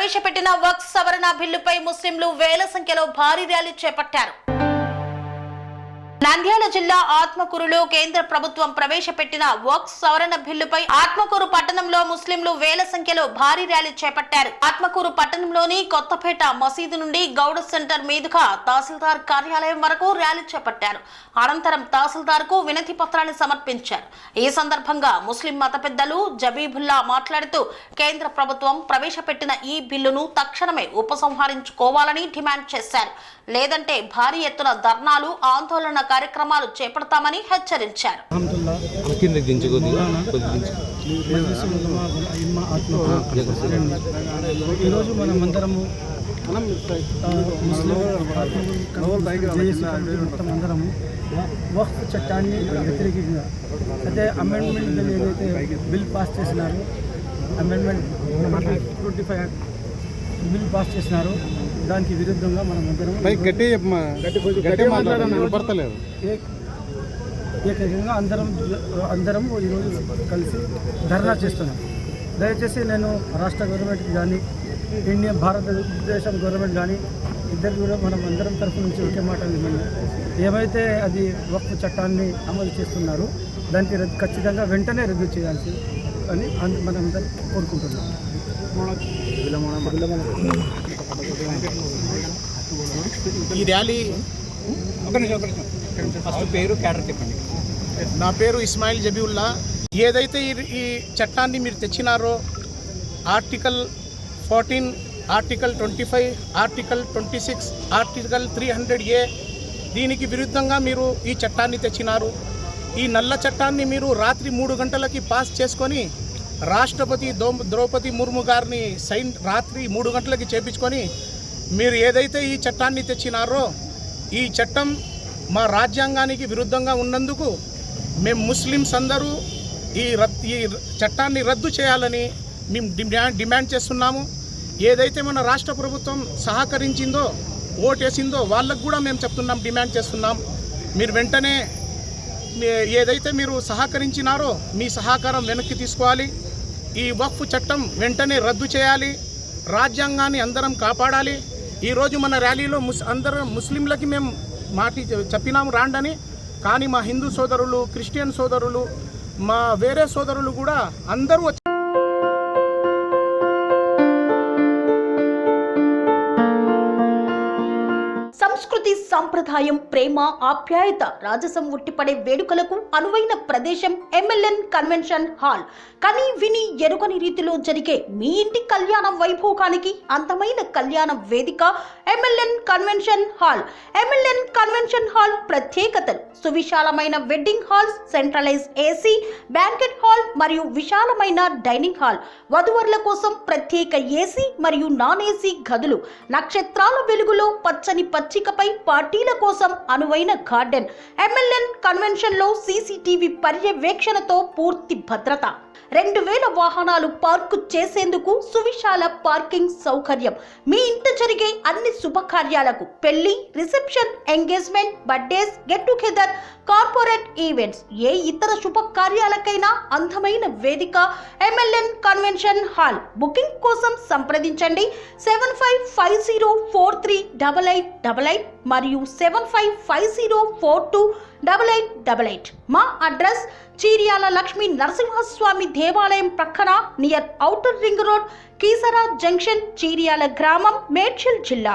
ప్రవేశపెట్టిన వక్ఫ్ సవరణ బిల్లుపై ముస్లింలు వేల సంఖ్యలో భారీ ర్యాలీ చేపట్టారు. నంద్యాల జిల్లా ఆత్మకూరులో కేంద్ర ప్రభుత్వం ప్రవేశపెట్టిన వక్ఫ్ సవరణ బిల్లుపై ఆత్మకూరు పట్టణంలో ముస్లింలు వేల సంఖ్యలో భారీ ర్యాలీ చేపట్టారు. ఆత్మకూరు పట్టణంలోని కొత్తపేట మసీదు నుండి గౌడ సెంటర్ మీదుగా తహసీల్దార్ కార్యాలయం వరకు ర్యాలీ చేపట్టారు. అనంతరం తహసీల్దార్ కు వినతి పత్రాన్ని సమర్పించారు. ఈ సందర్భంగా ముస్లిం మత పెద్దలు జబీబుల్లా మాట్లాడుతూ కేంద్ర ప్రభుత్వం ప్రవేశపెట్టిన ఈ బిల్లును తక్షణమే ఉపసంహరించుకోవాలని డిమాండ్ చేశారు. లేదంటే భారీ ఎత్తున ధర్నాలు, ఆందోళన కార్యక్రమాలు చేపడతామని హెచ్చరించారు. ఈరోజు మనమందరము అందరము వక్ఫ్ చట్టాన్ని వ్యతిరేకంగా అయితే అమెండ్మెంట్ బిల్ ఏదైతే బిల్ పాస్ చేసినారో అమెండ్మెంట్ 25 బిల్ పాస్ చేసినారో దానికి విరుద్ధంగా మనం ఏకంగా అందరం ఈరోజు కలిసి ధర్నా చేస్తున్నాం. దయచేసి నేను రాష్ట్ర గవర్నమెంట్కి కానీ భారతదేశం గవర్నమెంట్ కానీ ఇద్దరు కూడా మనం అందరం తరఫు నుంచి ఒకే మాట ఏమైతే అది వక్ఫ్ చట్టాన్ని అమలు చేస్తున్నారో దానికి ఖచ్చితంగా వెంటనే రద్దు చేయాల్సి అని మనందరం కోరుకుంటున్నాం. ఈ ర్యాలీ నా పేరు ఇస్మాయిల్ జబీవుల్లా. ఏదైతే ఈ చట్టాన్ని మీరు తెచ్చినారో article 14, article 25, article 26, article 300A దీనికి విరుద్ధంగా మీరు ఈ చట్టాన్ని తెచ్చినారు. ఈ నల్ల చట్టాన్ని మీరు రాత్రి 3 గంటలకి పాస్ చేసుకొని రాష్ట్రపతి ద్రౌపది ముర్ము గారిని రాత్రి 3 గంటలకి చేపించుకొని మీరు ఏదైతే ఈ చట్టాన్ని తెచ్చినారో ఈ చట్టం మా రాజ్యాంగానికి విరుద్ధంగా ఉన్నందుకు మేము ముస్లిమ్స్ అందరూ ఈ చట్టాన్ని రద్దు చేయాలని మేము డిమాండ్ చేస్తున్నాము. ఏదైతే మన రాష్ట్ర ప్రభుత్వం సహకరించిందో ఓటేసిందో వాళ్ళకు కూడా మేము చెప్తున్నాం, డిమాండ్ చేస్తున్నాం. మీరు వెంటనే ఏదైతే మీరు సహకరించినారో మీ సహకారం వెనక్కి తీసుకోవాలి. ఈ వక్ఫ్ చట్టం వెంటనే రద్దు చేయాలి. రాజ్యాంగాన్ని అందరం కాపాడాలి. ఈరోజు మన ర్యాలీలో అందరం ముస్లింలకి మేము చెప్పినాము రాండని, కానీ మా హిందూ సోదరులు, క్రిస్టియన్ సోదరులు, మా వేరే సోదరులు కూడా అందరూ సంస్కృతి, సంప్రదాయం, ప్రేమ, ఆప్యాయత, రాజసం ఉట్టిపడే వేడుకలకు అనువైన ప్రదేశం ఎంఎల్ఎన్ కన్వెన్షన్ హాల్. కని విని ఎరుగని రీతిలో జరిగే మీ ఇంటి కళ్యాణ వైభోగానికి అందమైన కళ్యాణ వేదిక MLN convention hall. MLN convention hall ప్రత్యేకతలు: సువిశాలమైన wedding halls, centralise AC banquet hall మరియు విశాలమైన డైనింగ్ హాల్, వధువరుల కోసం ప్రత్యేక ఏసీ మరియు నాన్ ఏసీ గదులు, నక్షత్రాల వెలుగులో పచ్చని పచ్చికపై పార్టీల కోసం అనువైన గార్డెన్. ఎంఎల్ఎన్ కన్వెన్షన్ లో సీసీటీవీ పర్యవేక్షణతో పూర్తి భద్రత, 2000 వాహనాలు పార్కు చేసేందుకు సువిశాల పార్కింగ్ సౌకర్యం. మీ ఇంట జరిగే అన్ని శుభకార్యాలకు, పెళ్లి, reception, engagement, birthdays, get together, corporate events, ఏ ఇతర శుభకార్యాలకైనా అందమైన వేదిక ఎంఎల్ఎన్ కన్వెన్షన్ హాల్. బుకింగ్ కోసం సంప్రదించండి 7550438888 మరియు 7550428888. మా అడ్రస్ చీర్యాల లక్ష్మీ నరసింహస్వామి దేవాలయం ప్రక్కన, near outer ring road, Keesara junction, Cheeryal గ్రామం, మేడ్చల్ జిల్లా.